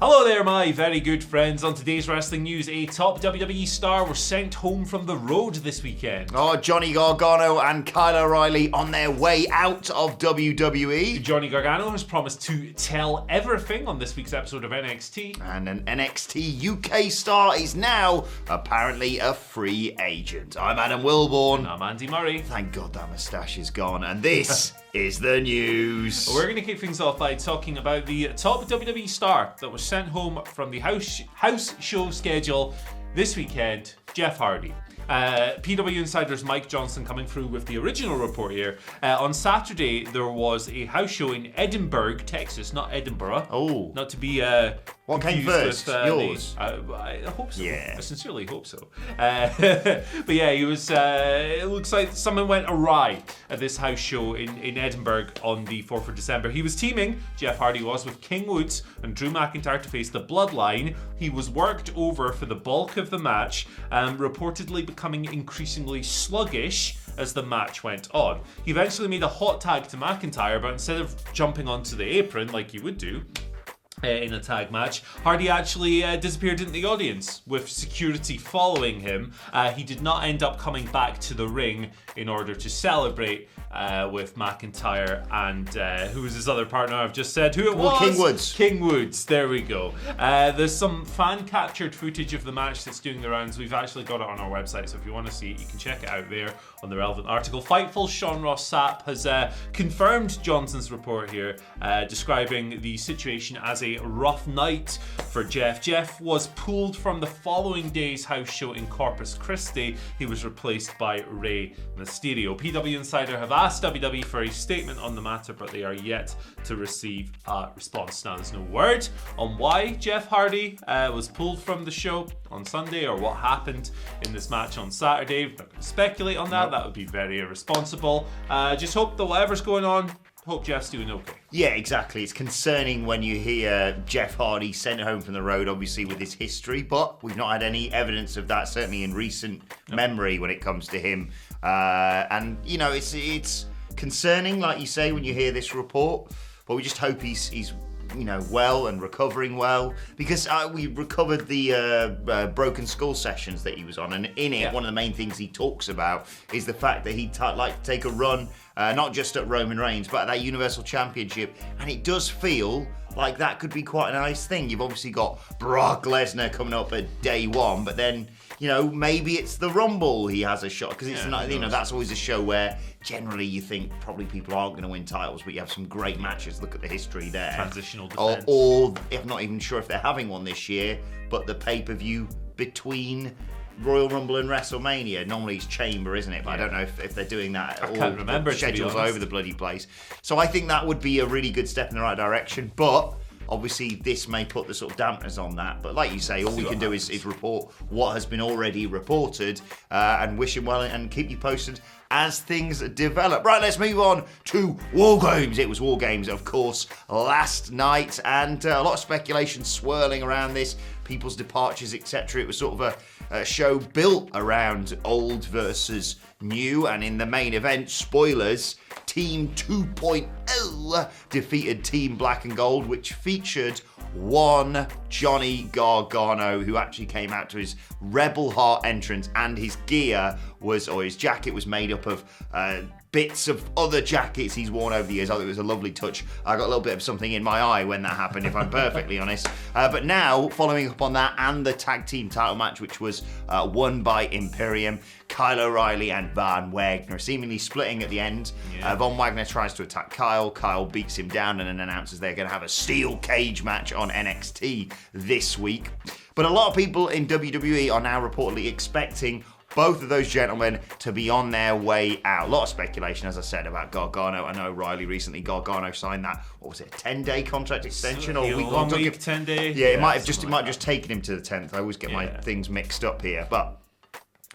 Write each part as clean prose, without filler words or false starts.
Hello there, my very good friends. On today's wrestling news, a top WWE star was sent home from the road this weekend. Oh, Johnny Gargano and Kyle O'Reilly on their way out of WWE. Johnny Gargano has promised to tell everything on this week's episode of NXT. And an NXT UK star is now apparently a free agent. I'm Adam Wilborn. And I'm Andy Murray. Thank God that moustache is gone. And this is the news. We're going to kick things off by talking about the top WWE star that was sent home from the house show schedule this weekend, Jeff Hardy. PW Insider's Mike Johnson coming through with the original report here. On Saturday, there was a house show in Edinburgh, Texas, not Edinburgh. Oh. Not to be what came first? Yours? I hope so. Yeah. I sincerely hope so. But yeah, he was. It looks like something went awry at this house show in Edinburgh on the 4th of December. He was teaming, Jeff Hardy was, with King Woods and Drew McIntyre to face the Bloodline. He was worked over for the bulk of the match, reportedly becoming increasingly sluggish as the match went on. He eventually made a hot tag to McIntyre, but instead of jumping onto the apron like you would do in a tag match, Hardy actually disappeared into the audience with security following him. He did not end up coming back to the ring in order to celebrate with McIntyre and who was his other partner? I've just said who it was. King Woods. King Woods, there we go. There's some fan captured footage of the match that's doing the rounds. We've actually got it on our website, so if you want to see it, you can check it out there on the relevant article. Fightful's Sean Ross Sapp has confirmed Johnson's report here, describing the situation as a rough night for Jeff. Jeff was pulled from the following day's house show in Corpus Christi. He was replaced by Rey Mysterio. PW Insider have asked WWE for a statement on the matter, but they are yet to receive a response. Now, there's no word on why Jeff Hardy was pulled from the show on Sunday or what happened in this match on Saturday. We're not going to speculate on that. That would be very irresponsible. Just hope that whatever's going on, hope Jeff's doing okay. Yeah, exactly. It's concerning when you hear Jeff Hardy sent home from the road, obviously with his history, but we've not had any evidence of that, certainly in recent memory when it comes to him. And, you know, it's concerning, like you say, when you hear this report, but we just hope he's well and recovering well, because we recovered the broken skull sessions that he was on, and in it, one of the main things he talks about is the fact that he'd like to take a run, not just at Roman Reigns, but at that Universal Championship, and it does feel like that could be quite a nice thing. You've obviously got Brock Lesnar coming up at day one, but then, maybe it's the Rumble he has a shot, because it's not, that's always a show where generally you think probably people aren't going to win titles, but you have some great matches. Look at the history there. Transitional defense. Or I'm not even sure if they're having one this year, but the pay-per-view between Royal Rumble and WrestleMania. Normally it's Chamber, isn't it? But I don't know if they're doing that. I can't remember. Schedules all over the bloody place. So I think that would be a really good step in the right direction, but obviously, this may put the sort of dampeners on that. But like you say, all we can do is report what has been already reported and wish him well and keep you posted as things develop. Right, let's move on to War Games. It was War Games, of course, last night. And a lot of speculation swirling around this, people's departures, etc. It was sort of a show built around old versus new. And in the main event, spoilers, Team 2.0 defeated Team Black and Gold, which featured one Johnny Gargano, who actually came out to his Rebel Heart entrance, and his gear his jacket was made up of bits of other jackets he's worn over the years. I thought it was a lovely touch. I got a little bit of something in my eye when that happened, if I'm perfectly honest. But now, following up on that and the tag team title match, which was won by Imperium, Kyle O'Reilly and Von Wagner seemingly splitting at the end. Von Wagner tries to attack Kyle. Kyle beats him down and then announces they're going to have a steel cage match on NXT this week. But a lot of people in WWE are now reportedly expecting both of those gentlemen to be on their way out. A lot of speculation, as I said, about Gargano. I know O'Reilly recently, Gargano signed that, what was it, a 10-day contract extension? Or week, 1 week, 10 day? Yeah, it might have just taken him to the 10th. I always get my things mixed up here. But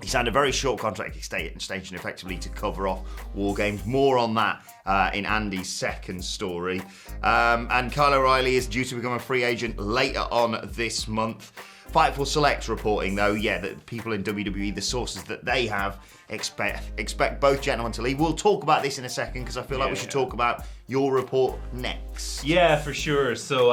he signed a very short contract extension effectively to cover off War Games. More on that in Andy's second story. And Kyle O'Reilly is due to become a free agent later on this month. Fightful Select reporting, though, that people in WWE, the sources that they have, expect both gentlemen to leave. We'll talk about this in a second, because I feel like we should talk about your report next. Yeah, for sure. So,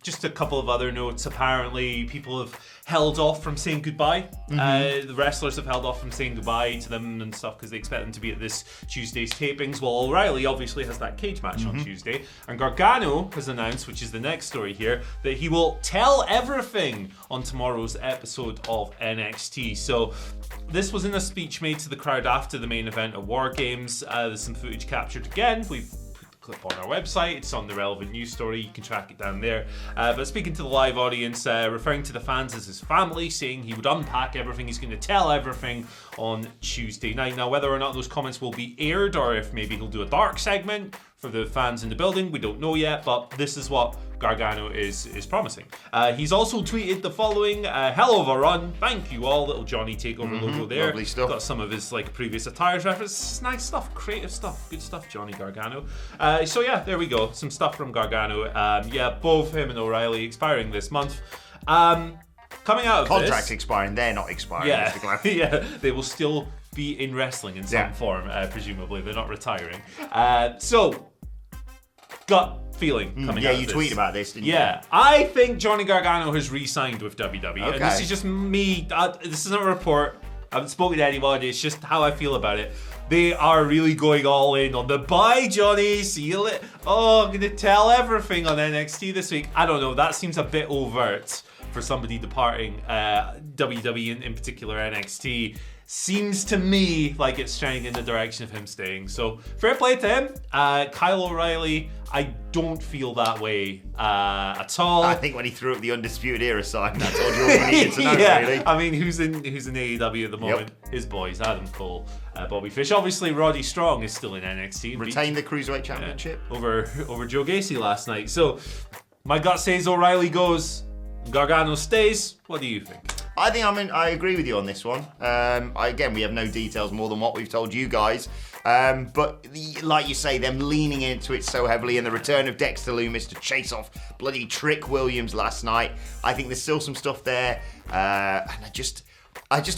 just a couple of other notes. Apparently, people have held off from saying goodbye. The wrestlers have held off from saying goodbye to them and stuff because they expect them to be at this Tuesday's tapings. Well, O'Reilly obviously has that cage match on Tuesday, and Gargano has announced, which is the next story here, that he will tell everything on tomorrow's episode of NXT. So this was in a speech made to the crowd after the main event at War Games. There's some footage captured again. We've clip on our website. It's on the relevant news story. You can track it down there. But speaking to the live audience, referring to the fans as his family, saying he would unpack everything. He's going to tell everything on Tuesday night. Now, whether or not those comments will be aired or if maybe he'll do a dark segment for the fans in the building, we don't know yet, but this is what Gargano is promising. He's also tweeted the following: hell of a run, thank you all. Little Johnny Takeover logo there. Lovely stuff. Got some of his previous attires references. Nice stuff, creative stuff, good stuff, Johnny Gargano. So yeah, there we go. Some stuff from Gargano. Both him and O'Reilly expiring this month. Coming out of Contracts this, expiring, they're not expiring. yeah, they will still be in wrestling in some form, presumably. They're not retiring. So, gut feeling coming out of you this. tweeted about this, didn't you? Yeah, I think Johnny Gargano has re-signed with WWE. Okay. And this is just me. This isn't a report. I haven't spoken to anybody. It's just how I feel about it. They are really going all in on the bye, Johnny. See you later. Oh, I'm going to tell everything on NXT this week. I don't know. That seems a bit overt for somebody departing WWE, in particular NXT. Seems to me like it's trending in the direction of him staying. So, fair play to him. Kyle O'Reilly, I don't feel that way at all. I think when he threw up the Undisputed Era sign, that's all you needed to know, really. I mean, who's in AEW at the moment? His boys, Adam Cole, Bobby Fish. Obviously, Roddy Strong is still in NXT. Retain the Cruiserweight Championship. Over Joe Gacy last night. So, my gut says O'Reilly goes, Gargano stays. What do you think? I agree with you on this one. Again, we have no details more than what we've told you guys. But like you say, them leaning into it so heavily, and the return of Dexter Lumis to chase off bloody Trick Williams last night. I think there's still some stuff there. And I just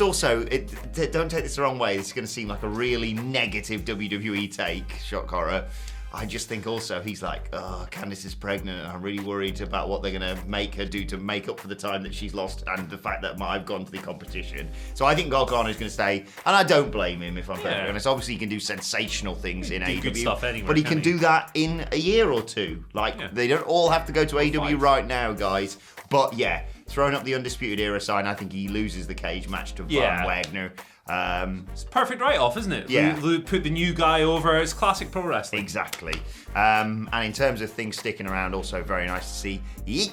also, don't take this the wrong way. This is going to seem like a really negative WWE take, shock horror. I just think also he's like, oh, Candice is pregnant and I'm really worried about what they're going to make her do to make up for the time that she's lost and the fact that I've gone to the competition. So I think Gargano is going to stay, and I don't blame him if I'm perfectly honest. Obviously he can do sensational things in AEW, good stuff anyway, but he can do that in a year or two. They don't all have to go to AEW right now, guys. But yeah, throwing up the Undisputed Era sign, I think he loses the cage match to Von Wagner. It's a perfect write-off, isn't it? Yeah. Put the new guy over. It's classic pro wrestling. Exactly. And in terms of things sticking around, also very nice to see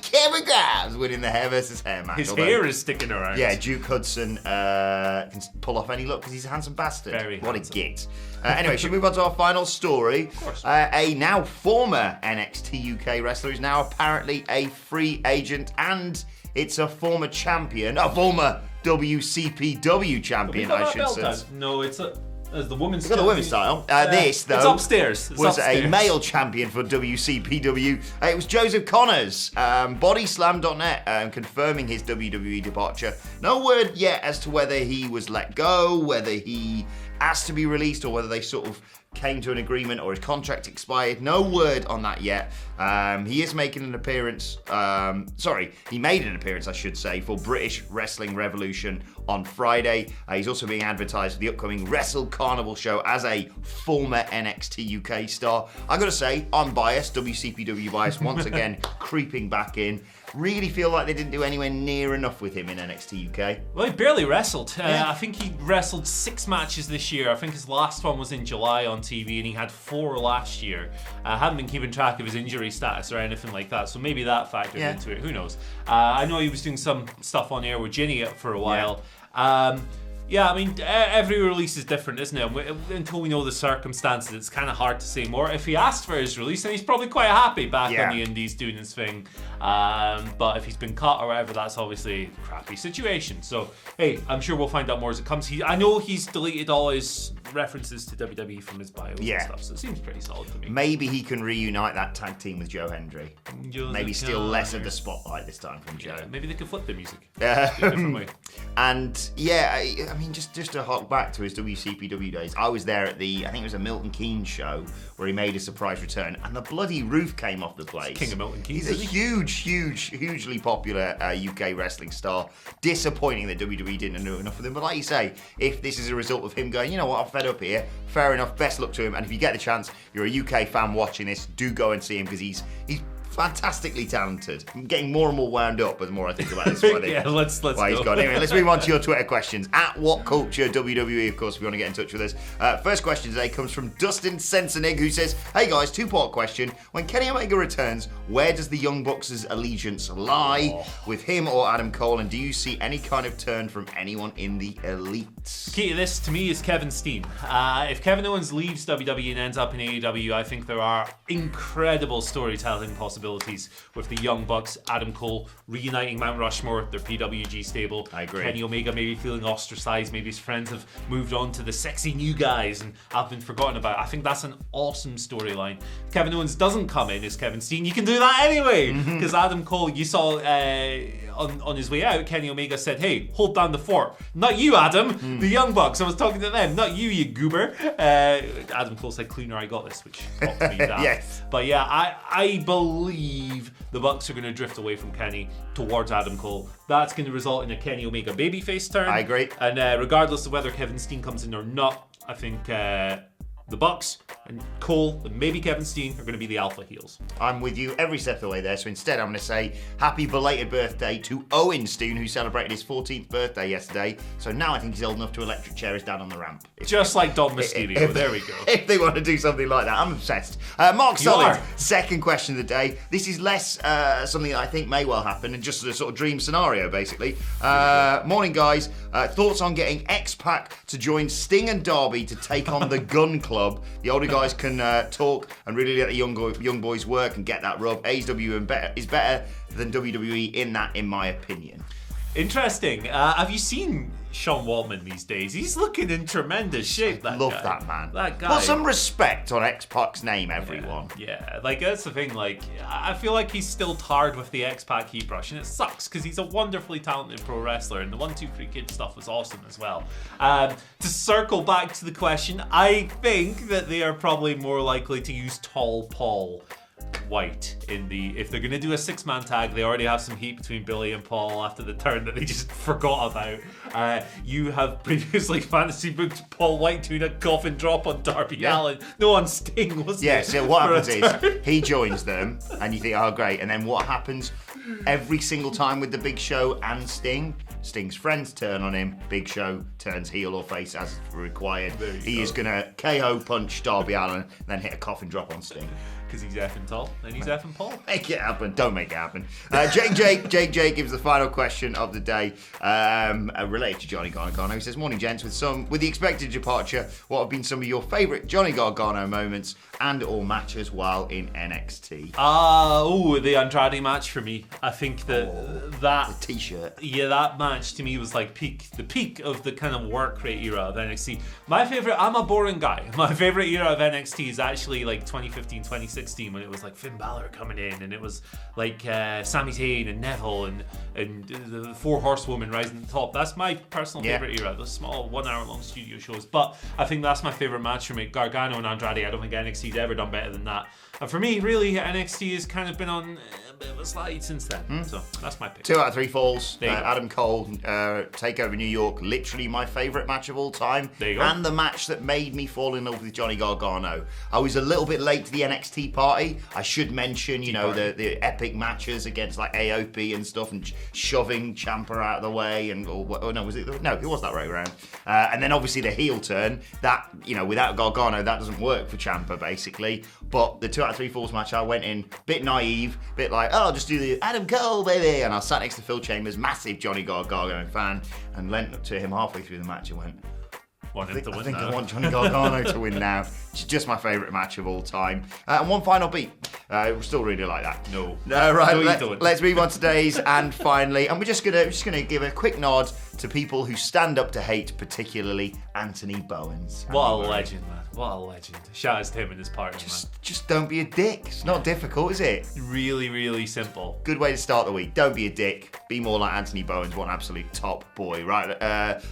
Kevin Grimes winning the hair versus hair match. His hair is sticking around. Yeah, Duke Hudson can pull off any look because he's a handsome bastard. Very what handsome. A git. Anyway, should we move on to our final story? Of course. A now former NXT UK wrestler is now apparently a free agent, and it's a former champion, a former WCPW champion, I should say. No, it's as the women's. It's got the women's style. This, though, it's upstairs. was a male champion for WCPW. It was Joseph Connors. Bodyslam.net confirming his WWE departure. No word yet as to whether he was let go, whether he asked to be released, or whether they sort of came to an agreement or his contract expired. No word on that yet. He is making an appearance. He made an appearance, I should say, for British Wrestling Revolution on Friday. He's also being advertised for the upcoming Wrestle Carnival show as a former NXT UK star. I gotta say, I'm biased, WCPW bias, once again creeping back in. Really feel like they didn't do anywhere near enough with him in NXT UK. Well, he barely wrestled. I think he wrestled 6 matches this year. I think his last one was in July on TV, and he had 4 last year. I haven't been keeping track of his injury status or anything like that, so maybe that factored into it. Who knows? I know he was doing some stuff on air with Ginny for a while. Yeah, I mean, every release is different, isn't it? Until we know the circumstances, it's kind of hard to say more. If he asked for his release, then he's probably quite happy back on the indies doing his thing. But if he's been cut or whatever, that's obviously a crappy situation. So, hey, I'm sure we'll find out more as it comes. I know he's deleted all his references to WWE from his bio and stuff, so it seems pretty solid to me. Maybe he can reunite that tag team with Joe Hendry. Maybe steal less of the spotlight this time from Joe. Maybe they could flip the music. Different way. And yeah, mean, just to hark back to his WCPW days, I was there at I think it was a Milton Keynes show where he made a surprise return, and the bloody roof came off the place. King of Milton Keynes. He's a hugely popular UK wrestling star. Disappointing that WWE didn't know enough of him, but like you say, if this is a result of him going, you know what, I'm fed up here, fair enough, best luck to him, and if you get the chance, you're a UK fan watching this, do go and see him, because he's fantastically talented. I'm getting more and more wound up the more I think about this one. Yeah, let's go. He's gone. Anyway, let's move on to your Twitter questions. At WhatCulture WWE, of course, if you want to get in touch with us. First question today comes from Dustin Sensenig, who says, hey guys, two-part question. When Kenny Omega returns, where does the Young Bucks' allegiance lie? With him or Adam Cole? And do you see any kind of turn from anyone in the Elite? The key to this, to me, is Kevin Steen. If Kevin Owens leaves WWE and ends up in AEW, I think there are incredible storytelling possibilities with the Young Bucks, Adam Cole reuniting Mount Rushmore, their PWG stable. I agree. Kenny Omega maybe feeling ostracized, maybe his friends have moved on to the sexy new guys and have been forgotten about. I think that's an awesome storyline. If Kevin Owens doesn't come in as Kevin Steen, you can do that anyway, because Adam Cole, you saw on his way out, Kenny Omega said, hey, hold down the fort. Not you, Adam, the Young Bucks. I was talking to them, not you, you goober. Adam Cole said, cleaner, I got this, which got me down. Yes. But yeah, I believe the Bucks are going to drift away from Kenny towards Adam Cole. That's going to result in a Kenny Omega babyface turn. I agree. And regardless of whether Kevin Steen comes in or not, I think the Bucks and Cole and maybe Kevin Steen are going to be the alpha heels. I'm with you every step of the way there. So instead, I'm going to say happy belated birthday to Owen Steen, who celebrated his 14th birthday yesterday. So now I think he's old enough to electric chair his dad on the ramp. Just like Dom Mysterio. There we go. If they want to do something like that, I'm obsessed. Mark Solid, second question of the day. This is less something that I think may well happen and just a sort of dream scenario, basically. Morning, guys. Thoughts on getting X-Pac to join Sting and Darby to take on the Gun Club? The older guys can talk and really let the young boys work and get that rub. AEW is better than WWE in that, in my opinion. Interesting. Have you seen Sean Waltman these days? He's looking in tremendous shape. Love that man. That guy. Put some respect on X-Pac's name, everyone. Yeah, like that's the thing. Like, I feel like he's still tarred with the X-Pac heat brush, and it sucks because he's a wonderfully talented pro wrestler, and the 1, 2, 3 Kid stuff was awesome as well. To circle back to the question, I think that they are probably more likely to use Tall Paul White if they're going to do a 6-man tag. They already have some heat between Billy and Paul after the turn that they just forgot about. You have previously fantasy booked Paul White doing a coffin drop on Darby Allin. No, on Sting, wasn't it? Yeah, so what happens is he joins them and you think, oh great, and then what happens every single time with the Big Show and Sting's friends turn on him, Big Show turns heel or face as required. He is going to KO punch Darby Allin and then hit a coffin drop on Sting. Because he's effing tall and he's effing Paul. Make it happen. Don't make it happen. Jake gives the final question of the day related to Johnny Gargano. He says, morning gents, with the expected departure, what have been some of your favourite Johnny Gargano moments and or matches while in NXT? The Andrade match for me. I think that the t-shirt. Yeah, that match to me was like the peak of the kind of work rate era of NXT. My favourite, I'm a boring guy. My favourite era of NXT is actually like 2015, 2016 when it was like Finn Balor coming in and it was like Sami Zayn and Neville and the 4 Horsewomen rising to the top. That's my personal favourite era, those small 1 hour long studio shows. But I think that's my favourite match for me. Gargano and Andrade, I don't think NXT's ever done better than that. And for me, really, NXT has kind of been on a bit of a slide since then. So that's my pick. 2 out of 3 falls. Adam Cole, Takeover New York, literally my favourite match of all time. There you go. And the match that made me fall in love with Johnny Gargano. I was a little bit late to the NXT party. I should mention, the epic matches against like AOP and stuff and shoving Ciampa out of the way and it was that way around. And then obviously the heel turn that, without Gargano, that doesn't work for Ciampa basically. But the 2 out of 3 falls match, I went in bit naive, bit like, I'll just do the Adam Cole, baby. And I sat next to Phil Chambers, massive Johnny Gargano fan, and leant up to him halfway through the match and went, I think I want Johnny Gargano to win now. It's just my favourite match of all time. And one final beat. We still really like that. No. Right. Let's move on to today's and finally, and we're just gonna give a quick nod to people who stand up to hate, particularly Anthony Bowens. What a Andy Murray. legend, man. What a legend. Shout out to him and his partner, Just don't be a dick. It's not difficult, is it? man. Really, really simple. Good way to start the week. Don't be a dick. Be more like Anthony Bowens. What an absolute top boy. Right.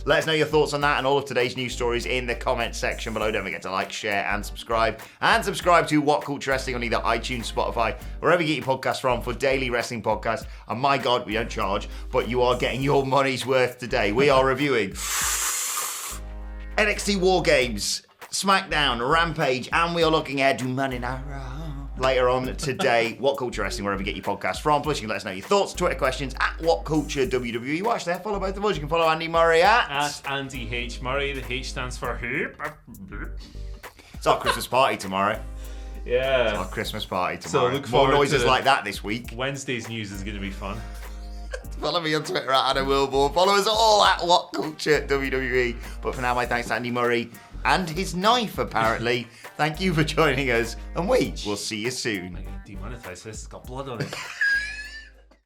Let us know your thoughts on that and all of today's news stories in the comments section below. Don't forget to like, share, and subscribe. And subscribe to What Culture Wrestling on either iTunes, Spotify, wherever you get your podcasts from for daily wrestling podcasts. And my God, we don't charge, but you are getting your money's worth today. We are reviewing NXT War Games, SmackDown, Rampage, and we are looking ahead to Monday Night Raw later on today. What Culture Wrestling, wherever you get your podcast from. Plus, you can let us know your thoughts, Twitter questions at What Culture WWE. Watch there, follow both of us. You can follow Andy Murray At Andy H. Murray. The H stands for who? It's our Christmas party tomorrow. Yeah. Our Christmas party tomorrow. So look More forward noises to like that this week. Wednesday's news is going to be fun. Follow me on Twitter at Adam Wilborn. Follow us all at What Culture WWE. But for now, my thanks to Andy Murray and his knife, apparently. Thank you for joining us, and we will see you soon. I'm going to demonetize this. It's got blood on it.